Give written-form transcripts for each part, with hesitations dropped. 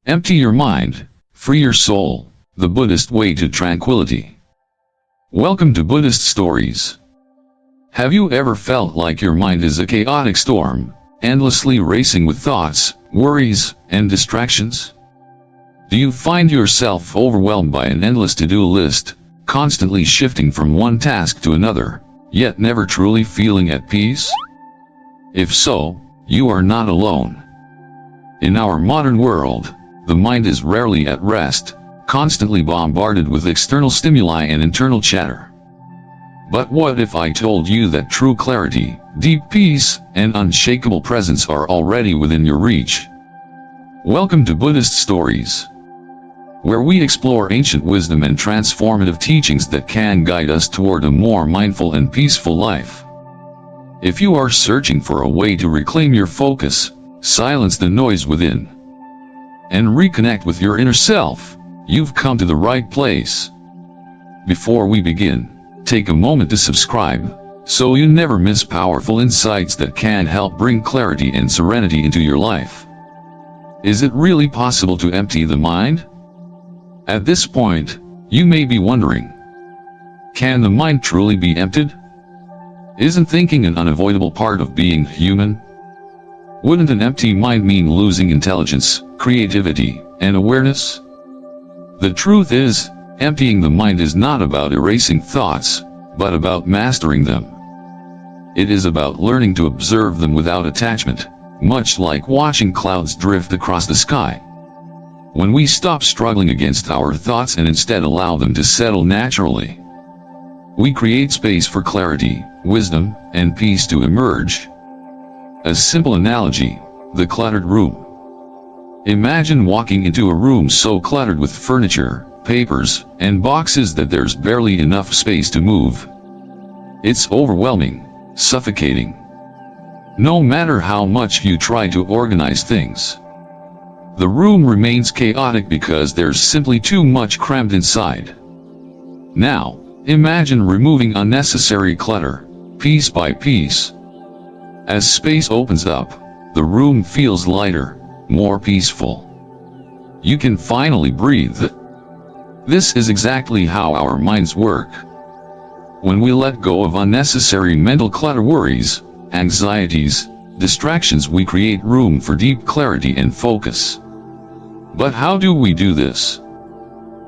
Empty your mind, free your soul, the Buddhist way to tranquility. Welcome to Buddhist Stories. Have you ever felt like your mind is a chaotic storm, endlessly racing with thoughts, worries, and distractions? Do you find yourself overwhelmed by an endless to-do list, constantly shifting from one task to another, yet never truly feeling at peace? If so, you are not alone. In our modern world, the mind is rarely at rest, constantly bombarded with external stimuli and internal chatter. But what if I told you that true clarity, deep peace, and unshakable presence are already within your reach? Welcome to Buddhist Stories, where we explore ancient wisdom and transformative teachings that can guide us toward a more mindful and peaceful life. If you are searching for a way to reclaim your focus, silence the noise within, and reconnect with your inner self, you've come to the right place. Before we begin, take a moment to subscribe, so you never miss powerful insights that can help bring clarity and serenity into your life. Is it really possible to empty the mind? At this point, you may be wondering, can the mind truly be emptied? Isn't thinking an unavoidable part of being human? Wouldn't an empty mind mean losing intelligence, creativity, and awareness? The truth is, emptying the mind is not about erasing thoughts, but about mastering them. It is about learning to observe them without attachment, much like watching clouds drift across the sky. When we stop struggling against our thoughts and instead allow them to settle naturally, we create space for clarity, wisdom, and peace to emerge. A simple analogy: the cluttered room. Imagine walking into a room so cluttered with furniture, papers, and boxes that there's barely enough space to move. It's overwhelming, suffocating. No matter how much you try to organize things, the room remains chaotic because there's simply too much crammed inside. Now, imagine removing unnecessary clutter, piece by piece. As space opens up, the room feels lighter, more peaceful. You can finally breathe. This is exactly how our minds work. When we let go of unnecessary mental clutter, worries, anxieties, distractions, we create room for deep clarity and focus. But how do we do this?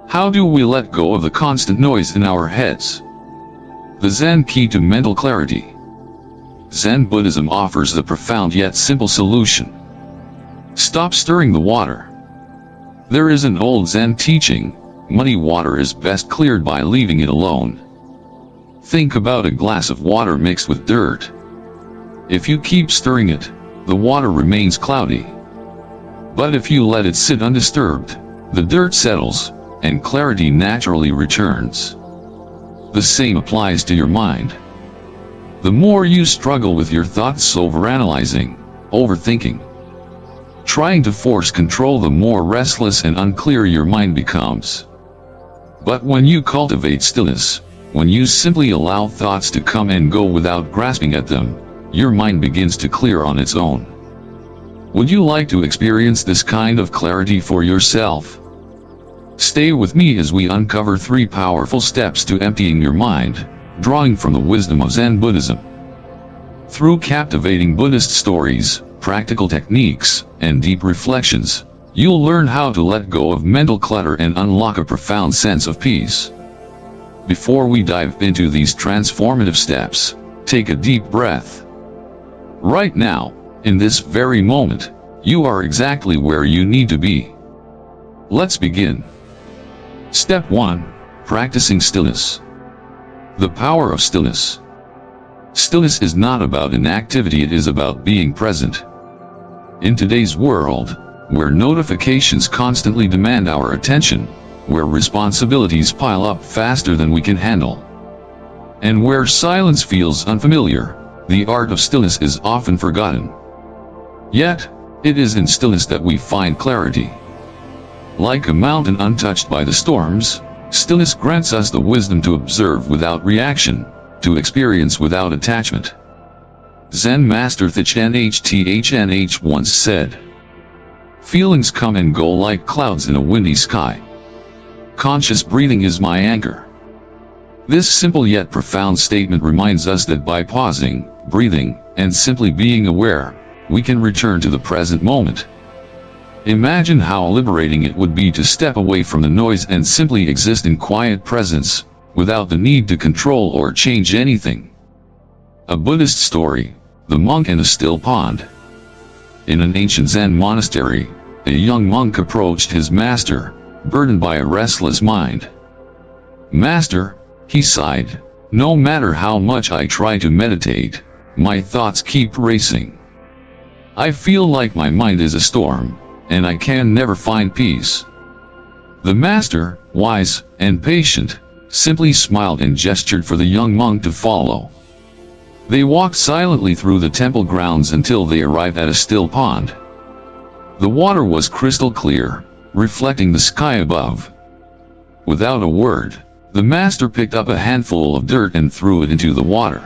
How do we let go of the constant noise in our heads? The Zen key to mental clarity. Zen Buddhism offers the profound yet simple solution. Stop stirring the water. There is an old Zen teaching: muddy water is best cleared by leaving it alone. Think about a glass of water mixed with dirt. If you keep stirring it, the water remains cloudy. But if you let it sit undisturbed, the dirt settles, and clarity naturally returns. The same applies to your mind. The more you struggle with your thoughts, overanalyzing, overthinking, trying to force control, the more restless and unclear your mind becomes. But when you cultivate stillness, when you simply allow thoughts to come and go without grasping at them, your mind begins to clear on its own. Would you like to experience this kind of clarity for yourself? Stay with me as we uncover 3 powerful steps to emptying your mind, drawing from the wisdom of Zen Buddhism. Through captivating Buddhist stories, practical techniques, and deep reflections, you'll learn how to let go of mental clutter and unlock a profound sense of peace. Before we dive into these transformative steps, take a deep breath. Right now, in this very moment, you are exactly where you need to be. Let's begin. Step 1. Practicing stillness. The power of stillness. Stillness is not about inactivity, it is about being present. In today's world, where notifications constantly demand our attention, where responsibilities pile up faster than we can handle, and where silence feels unfamiliar, the art of stillness is often forgotten. Yet, it is in stillness that we find clarity. Like a mountain untouched by the storms, stillness grants us the wisdom to observe without reaction, to experience without attachment. Zen Master Thich Nhat Hanh once said, Feelings come and go like clouds in a windy sky. Conscious breathing is my anchor. This simple yet profound statement reminds us that by pausing, breathing, and simply being aware, we can return to the present moment. Imagine how liberating it would be to step away from the noise and simply exist in quiet presence, without the need to control or change anything. A Buddhist story, The Monk and a Still Pond. In an ancient Zen monastery, a young monk approached his master, burdened by a restless mind. "Master," he sighed, "no matter how much I try to meditate, my thoughts keep racing. I feel like my mind is a storm, and I can never find peace." The master, wise and patient, simply smiled and gestured for the young monk to follow. They walked silently through the temple grounds until they arrived at a still pond. The water was crystal clear, reflecting the sky above. Without a word, the master picked up a handful of dirt and threw it into the water.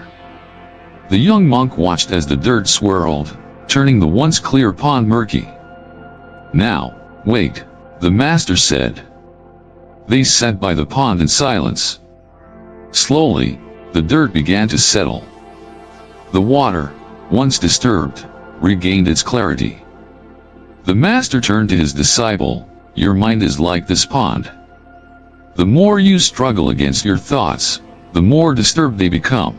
The young monk watched as the dirt swirled, turning the once clear pond murky. "Now, wait," the master said. They sat by the pond in silence. Slowly, the dirt began to settle. The water, once disturbed, regained its clarity. The master turned to his disciple, "Your mind is like this pond. The more you struggle against your thoughts, the more disturbed they become.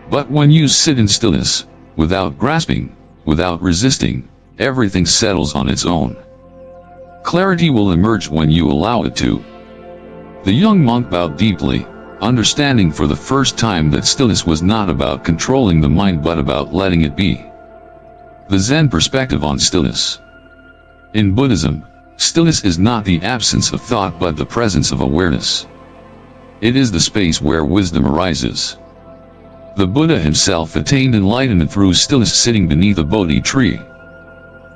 But when you sit in stillness, without grasping, without resisting, everything settles on its own. Clarity will emerge when you allow it to." The young monk bowed deeply, understanding for the first time that stillness was not about controlling the mind but about letting it be. The Zen perspective on stillness. In Buddhism, stillness is not the absence of thought but the presence of awareness. It is the space where wisdom arises. The Buddha himself attained enlightenment through stillness, sitting beneath a Bodhi tree,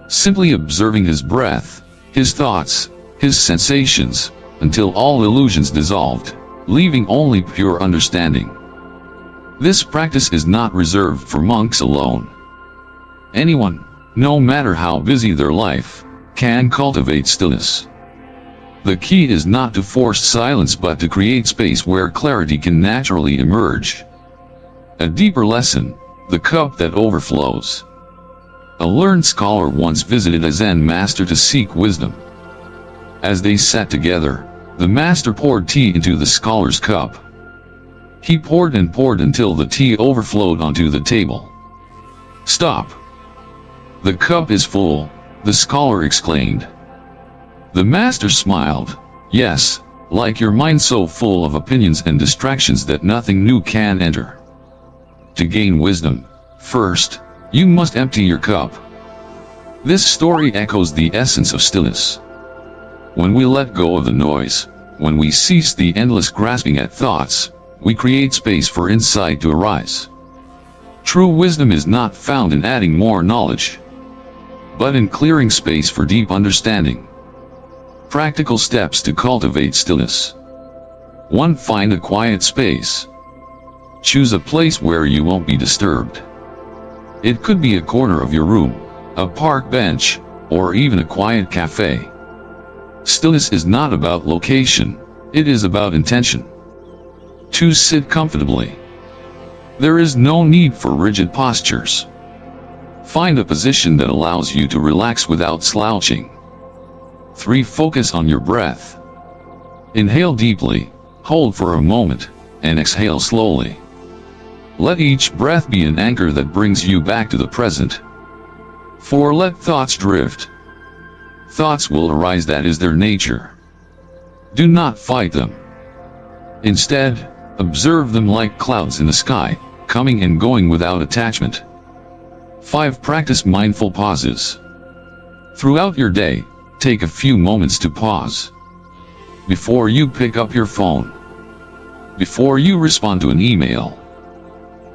simply observing his breath, his thoughts, his sensations, until all illusions dissolved, leaving only pure understanding. This practice is not reserved for monks alone. Anyone, no matter how busy their life, can cultivate stillness. The key is not to force silence but to create space where clarity can naturally emerge. A deeper lesson, the cup that overflows. A learned scholar once visited a Zen master to seek wisdom. As they sat together, the master poured tea into the scholar's cup. He poured and poured until the tea overflowed onto the table. "Stop! The cup is full," the scholar exclaimed. The master smiled. "Yes, like your mind, so full of opinions and distractions that nothing new can enter. To gain wisdom, first, you must empty your cup." This story echoes the essence of stillness. When we let go of the noise, when we cease the endless grasping at thoughts, we create space for insight to arise. True wisdom is not found in adding more knowledge, but in clearing space for deep understanding. Practical steps to cultivate stillness. 1. Find a quiet space. Choose a place where you won't be disturbed. It could be a corner of your room, a park bench, or even a quiet cafe. Stillness is not about location, it is about intention. 2. Sit comfortably. There is no need for rigid postures. Find a position that allows you to relax without slouching. 3. Focus on your breath. Inhale deeply, hold for a moment, and exhale slowly. Let each breath be an anchor that brings you back to the present. 4. Let thoughts drift. Thoughts will arise, that is their nature. Do not fight them. Instead, observe them like clouds in the sky, coming and going without attachment. 5. Practice mindful pauses. Throughout your day, take a few moments to pause. Before you pick up your phone. Before you respond to an email.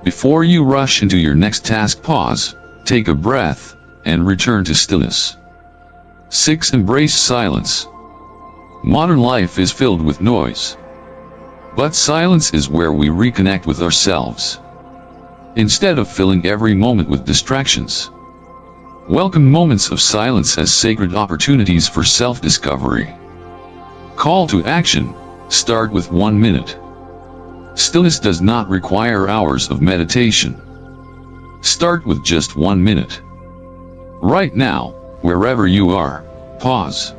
Before you rush into your next task, pause, take a breath, and return to stillness. 6. Embrace silence. Modern life is filled with noise. But silence is where we reconnect with ourselves. Instead of filling every moment with distractions, Welcome moments of silence as sacred opportunities for self-discovery. Call to action. Start with 1 minute. Stillness does not require hours of meditation. Start with just 1 minute. Right now, wherever you are, pause.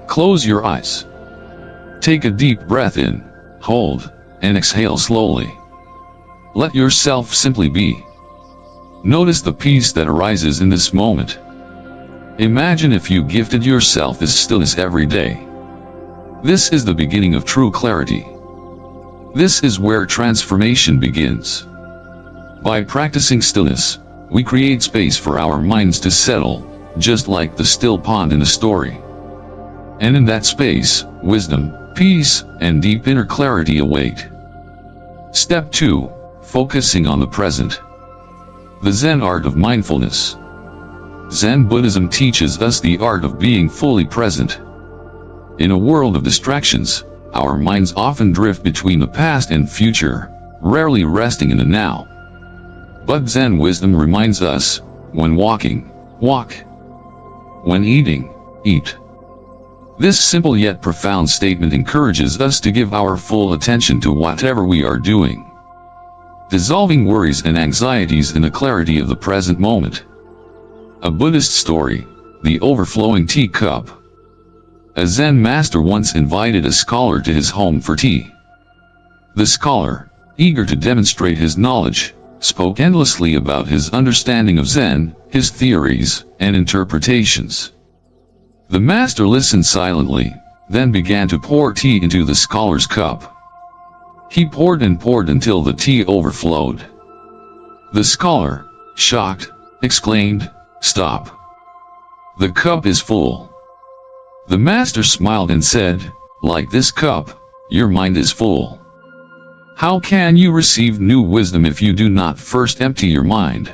Close your eyes. Take a deep breath in, hold, and exhale slowly. Let yourself simply be. Notice the peace that arises in this moment. Imagine if you gifted yourself this stillness every day. This is the beginning of true clarity. This is where transformation begins. By practicing stillness, we create space for our minds to settle, just like the still pond in a story. And in that space, wisdom, peace, and deep inner clarity await. Step 2. Focusing on the present. The Zen art of mindfulness. Zen Buddhism teaches us the art of being fully present. In a world of distractions, our minds often drift between the past and future, rarely resting in the now. But Zen wisdom reminds us, when walking, walk. When eating, eat. This simple yet profound statement encourages us to give our full attention to whatever we are doing, dissolving worries and anxieties in the clarity of the present moment. A Buddhist story, The Overflowing Teacup. A Zen master once invited a scholar to his home for tea. The scholar, eager to demonstrate his knowledge, spoke endlessly about his understanding of Zen, his theories, and interpretations. The master listened silently, then began to pour tea into the scholar's cup. He poured and poured until the tea overflowed. The scholar, shocked, exclaimed, "Stop! The cup is full." The master smiled and said, "Like this cup, your mind is full. How can you receive new wisdom if you do not first empty your mind?"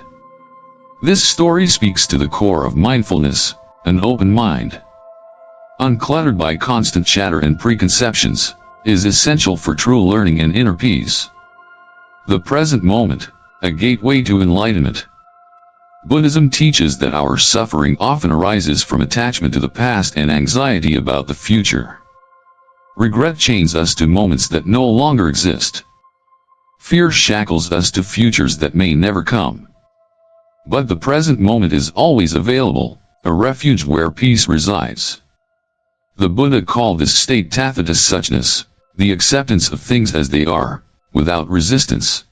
This story speaks to the core of mindfulness, an open mind, uncluttered by constant chatter and preconceptions, is essential for true learning and inner peace. The present moment, a gateway to enlightenment. Buddhism teaches that our suffering often arises from attachment to the past and anxiety about the future. Regret chains us to moments that no longer exist. Fear shackles us to futures that may never come. But the present moment is always available, a refuge where peace resides. The Buddha called this state tathata suchness, the acceptance of things as they are, without resistance.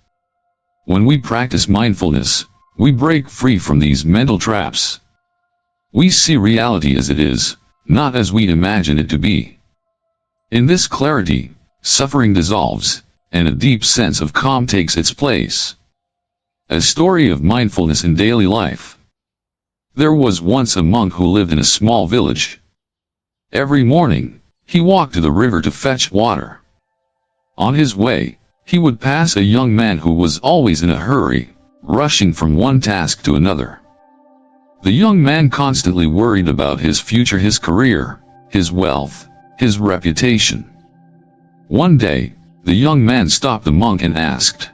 When we practice mindfulness, we break free from these mental traps. We see reality as it is, not as we imagine it to be. In this clarity, suffering dissolves, and a deep sense of calm takes its place. A story of mindfulness in daily life. There was once a monk who lived in a small village. Every morning, he walked to the river to fetch water. On his way, he would pass a young man who was always in a hurry, rushing from one task to another. The young man constantly worried about his future, his career, his wealth, his reputation. One day, the young man stopped the monk and asked,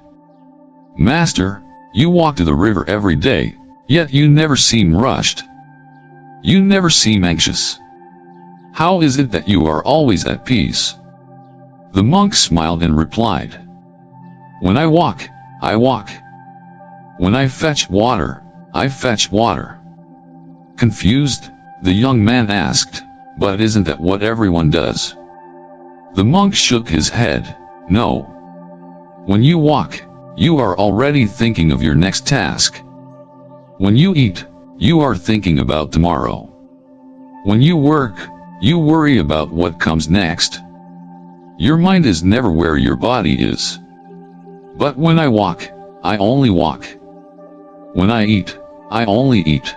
"Master, you walk to the river every day, yet you never seem rushed. You never seem anxious. How is it that you are always at peace?" The monk smiled and replied, "When I walk, I walk. When I fetch water, I fetch water." Confused, the young man asked, "But isn't that what everyone does?" The monk shook his head, "No. When you walk, you are already thinking of your next task. When you eat, you are thinking about tomorrow. When you work, you worry about what comes next. Your mind is never where your body is. But when I walk, I only walk. When I eat, I only eat.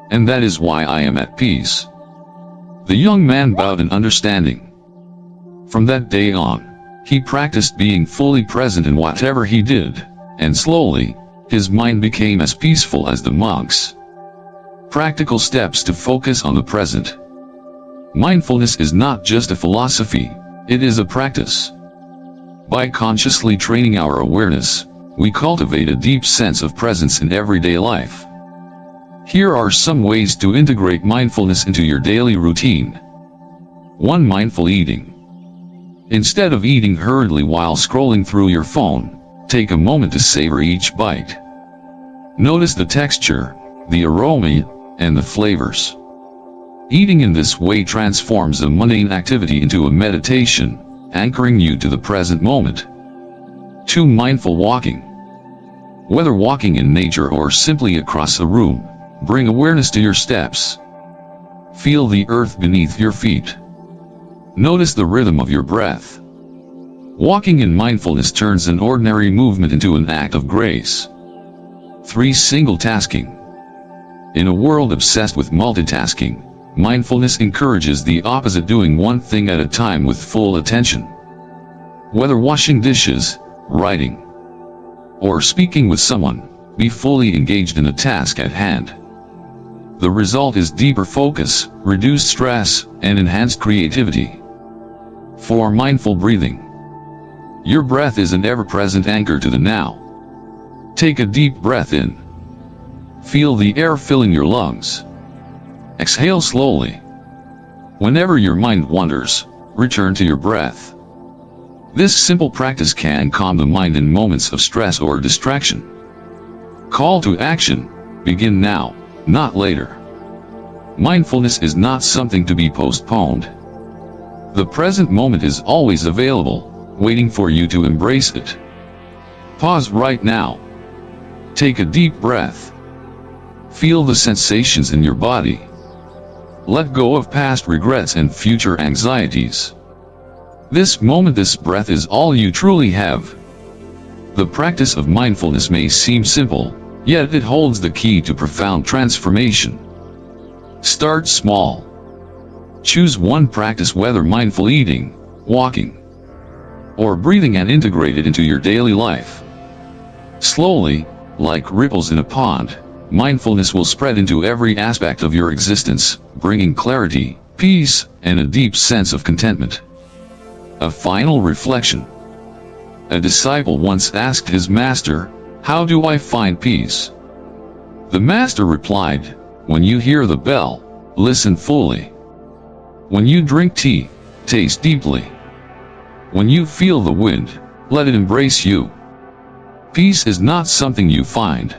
And that is why I am at peace." The young man bowed in understanding. From that day on, he practiced being fully present in whatever he did, and slowly, his mind became as peaceful as the monk's. Practical steps to focus on the present. Mindfulness is not just a philosophy, it is a practice. By consciously training our awareness, we cultivate a deep sense of presence in everyday life. Here are some ways to integrate mindfulness into your daily routine. 1. Mindful eating. Instead of eating hurriedly while scrolling through your phone, take a moment to savor each bite. Notice the texture, the aroma, and the flavors. Eating in this way transforms a mundane activity into a meditation, anchoring you to the present moment. 2. Mindful walking. Whether walking in nature or simply across a room, bring awareness to your steps. Feel the earth beneath your feet. Notice the rhythm of your breath. Walking in mindfulness turns an ordinary movement into an act of grace. 3. Single tasking. In a world obsessed with multitasking, mindfulness encourages the opposite, doing one thing at a time with full attention. Whether washing dishes, writing, or speaking with someone, be fully engaged in the task at hand. The result is deeper focus, reduced stress, and enhanced creativity. 4. Mindful breathing. Your breath is an ever-present anchor to the now. Take a deep breath in. Feel the air filling your lungs. Exhale slowly. Whenever your mind wanders, return to your breath. This simple practice can calm the mind in moments of stress or distraction. Call to action. Begin now, not later. Mindfulness is not something to be postponed. The present moment is always available, waiting for you to embrace it. Pause right now. Take a deep breath. Feel the sensations in your body. Let go of past regrets and future anxieties. This moment, this breath is all you truly have. The practice of mindfulness may seem simple, yet it holds the key to profound transformation. Start small. Choose one practice, whether mindful eating, walking, or breathing, and integrate it into your daily life. Slowly, like ripples in a pond, mindfulness will spread into every aspect of your existence, bringing clarity, peace, and a deep sense of contentment. A final reflection. A disciple once asked his master, "How do I find peace?" The master replied, "When you hear the bell, listen fully. When you drink tea, taste deeply. When you feel the wind, let it embrace you." Peace is not something you find.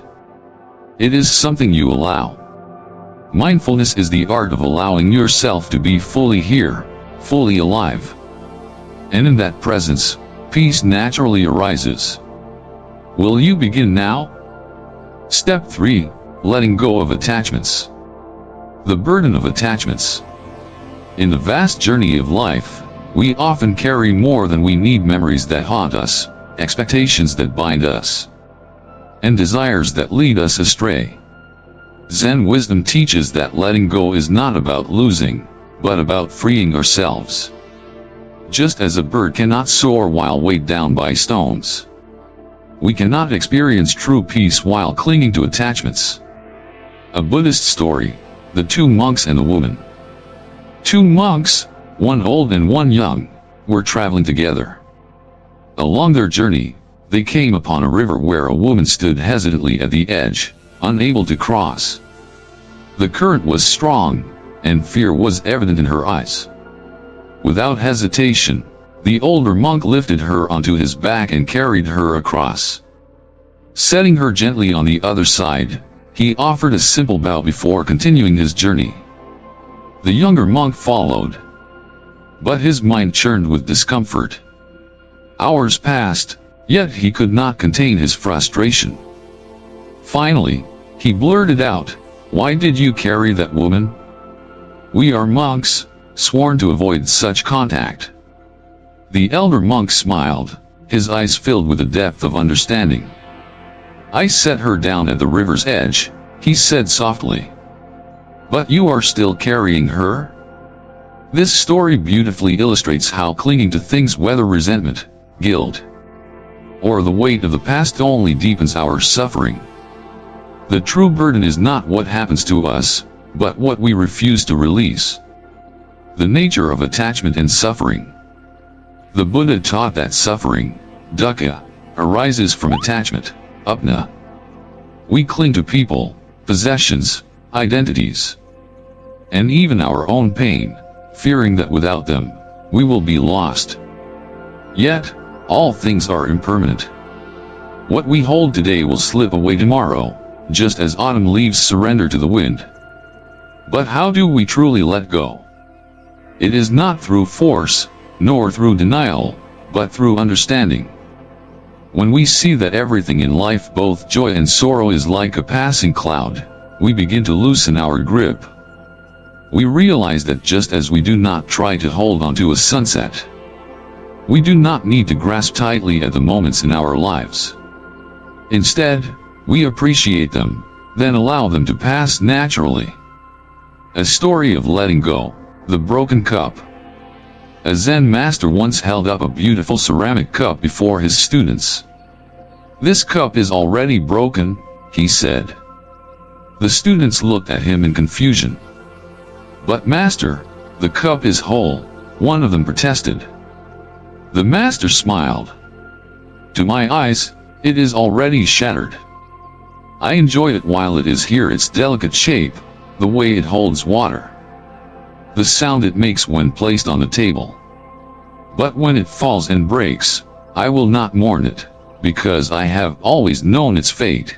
It is something you allow. Mindfulness is the art of allowing yourself to be fully here, fully alive. And in that presence, peace naturally arises. Will you begin now? Step 3. Letting go of attachments. The burden of attachments. In the vast journey of life, we often carry more than we need: memories that haunt us, expectations that bind us, and desires that lead us astray. Zen wisdom teaches that letting go is not about losing, but about freeing ourselves. Just as a bird cannot soar while weighed down by stones, we cannot experience true peace while clinging to attachments. A Buddhist story: the two monks and the woman. Two monks, one old and one young, were traveling together. Along their journey, they came upon a river where a woman stood hesitantly at the edge, unable to cross. The current was strong, and fear was evident in her eyes. Without hesitation, the older monk lifted her onto his back and carried her across. Setting her gently on the other side, he offered a simple bow before continuing his journey. The younger monk followed, but his mind churned with discomfort. Hours passed, yet he could not contain his frustration. Finally, he blurted out, "Why did you carry that woman? We are monks, sworn to avoid such contact." The elder monk smiled, his eyes filled with a depth of understanding. "I set her down at the river's edge," he said softly. "But you are still carrying her?" This story beautifully illustrates how clinging to things, whether resentment, guilt, or the weight of the past, only deepens our suffering. The true burden is not what happens to us, but what we refuse to release. The nature of attachment and suffering. The Buddha taught that suffering, dukkha, arises from attachment, upna. We cling to people, possessions, identities, and even our own pain, fearing that without them, we will be lost. Yet, all things are impermanent. What we hold today will slip away tomorrow, just as autumn leaves surrender to the wind. But how do we truly let go? It is not through force, nor through denial, but through understanding. When we see that everything in life, both joy and sorrow, is like a passing cloud, we begin to loosen our grip. We realize that just as we do not try to hold on to a sunset, we do not need to grasp tightly at the moments in our lives. Instead, we appreciate them, then allow them to pass naturally. A story of letting go, the broken cup. A Zen master once held up a beautiful ceramic cup before his students. "This cup is already broken," he said. The students looked at him in confusion. "But master, the cup is whole," one of them protested. The master smiled. "To my eyes, it is already shattered. I enjoy it while it is here, its delicate shape, the way it holds water, the sound it makes when placed on the table. But when it falls and breaks, I will not mourn it, because I have always known its fate."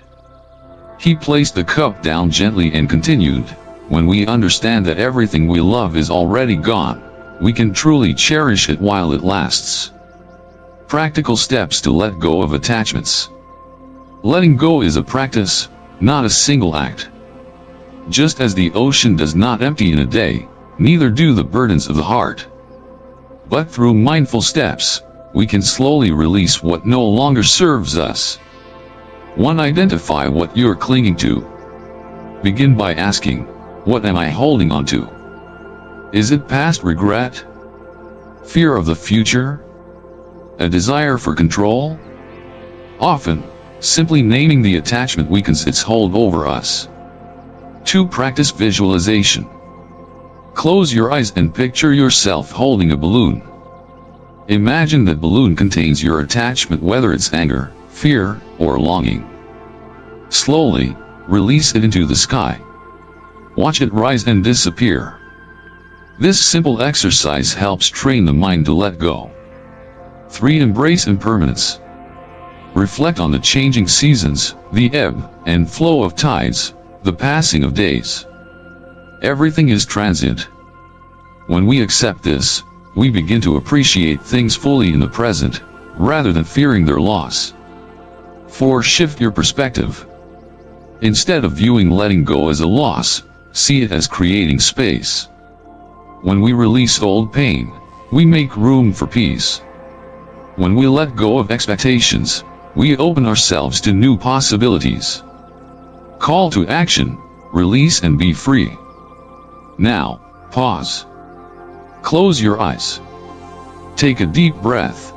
He placed the cup down gently and continued, "When we understand that everything we love is already gone, we can truly cherish it while it lasts." Practical steps to let go of attachments. Letting go is a practice, not a single act. Just as the ocean does not empty in a day, neither do the burdens of the heart. But through mindful steps, we can slowly release what no longer serves us. 1. Identify what you're clinging to. Begin by asking, what am I holding on to? Is it past regret? Fear of the future? A desire for control? Often, simply naming the attachment weakens its hold over us. 2. Practice visualization. Close your eyes and picture yourself holding a balloon. Imagine that balloon contains your attachment, whether it's anger, fear, or longing. Slowly, release it into the sky. Watch it rise and disappear. This simple exercise helps train the mind to let go. 3. Embrace impermanence. Reflect on the changing seasons, the ebb and flow of tides, the passing of days. Everything is transient. When we accept this, we begin to appreciate things fully in the present, rather than fearing their loss. 4. Shift your perspective. Instead of viewing letting go as a loss, see it as creating space. When we release old pain, we make room for peace. When we let go of expectations, we open ourselves to new possibilities. Call to action, release and be free. Now, pause. Close your eyes. Take a deep breath.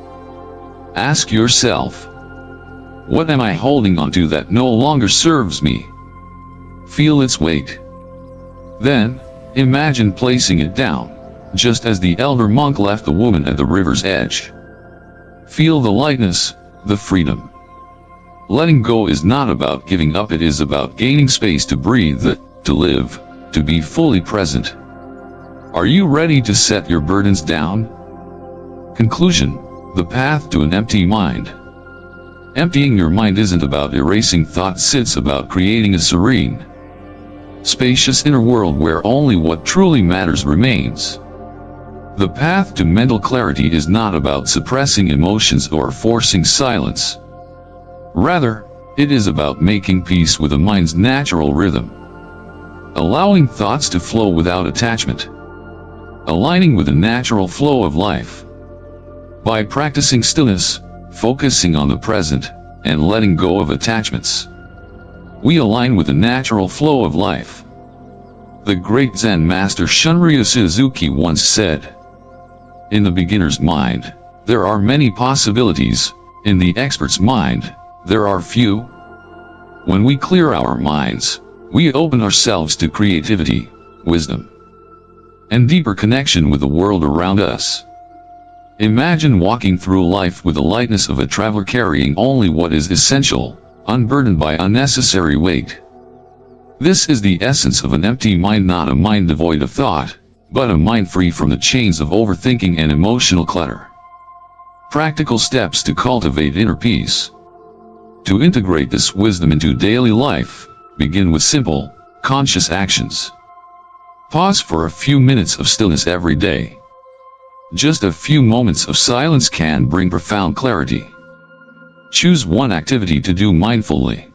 Ask yourself, what am I holding on to that no longer serves me? Feel its weight. Then, imagine placing it down, just as the elder monk left the woman at the river's edge. Feel the lightness, the freedom. Letting go is not about giving up, it is about gaining space to breathe, to live, to be fully present. Are you ready to set your burdens down? Conclusion: the path to an empty mind. Emptying your mind isn't about erasing thoughts, it's about creating a serene, spacious inner world where only what truly matters remains. The path to mental clarity is not about suppressing emotions or forcing silence. Rather, it is about making peace with the mind's natural rhythm, allowing thoughts to flow without attachment, aligning with the natural flow of life. By practicing stillness, focusing on the present, and letting go of attachments, we align with the natural flow of life. The great Zen master Shunryu Suzuki once said, "In the beginner's mind, there are many possibilities. In the expert's mind, there are few." When we clear our minds, we open ourselves to creativity, wisdom, and deeper connection with the world around us. Imagine walking through life with the lightness of a traveler, carrying only what is essential, unburdened by unnecessary weight. This is the essence of an empty mind, not a mind devoid of thought, but a mind free from the chains of overthinking and emotional clutter. Practical steps to cultivate inner peace. To integrate this wisdom into daily life, begin with simple, conscious actions. Pause for a few minutes of stillness every day. Just a few moments of silence can bring profound clarity. Choose one activity to do mindfully.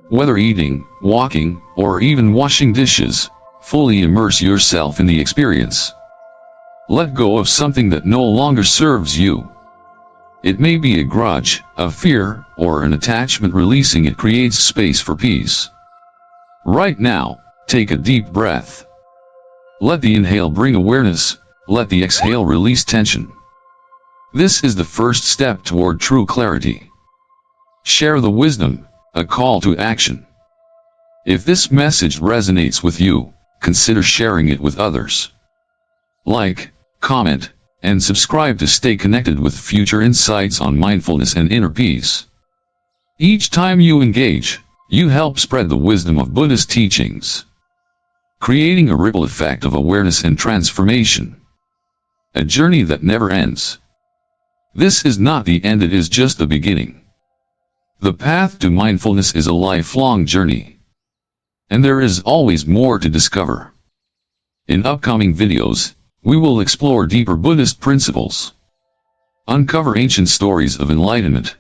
Whether eating, walking, or even washing dishes, fully immerse yourself in the experience. Let go of something that no longer serves you. It may be a grudge, a fear, or an attachment. Releasing it creates space for peace. Right now, take a deep breath. Let the inhale bring awareness, let the exhale release tension. This is the first step toward true clarity. Share the wisdom, a call to action. If this message resonates with you, consider sharing it with others. Like, comment, and subscribe to stay connected with future insights on mindfulness and inner peace. Each time you engage, you help spread the wisdom of Buddhist teachings, creating a ripple effect of awareness and transformation. A journey that never ends. This is not the end, it is just the beginning. The path to mindfulness is a lifelong journey, and there is always more to discover. In upcoming videos, we will explore deeper Buddhist principles, uncover ancient stories of enlightenment,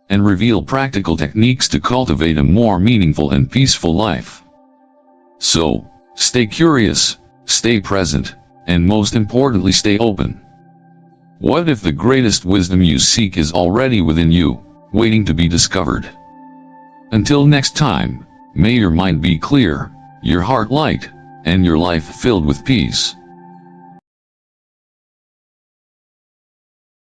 and reveal practical techniques to cultivate a more meaningful and peaceful life. So, stay curious, stay present, and most importantly, stay open. What if the greatest wisdom you seek is already within you, waiting to be discovered? Until next time, may your mind be clear, your heart light, and your life filled with peace.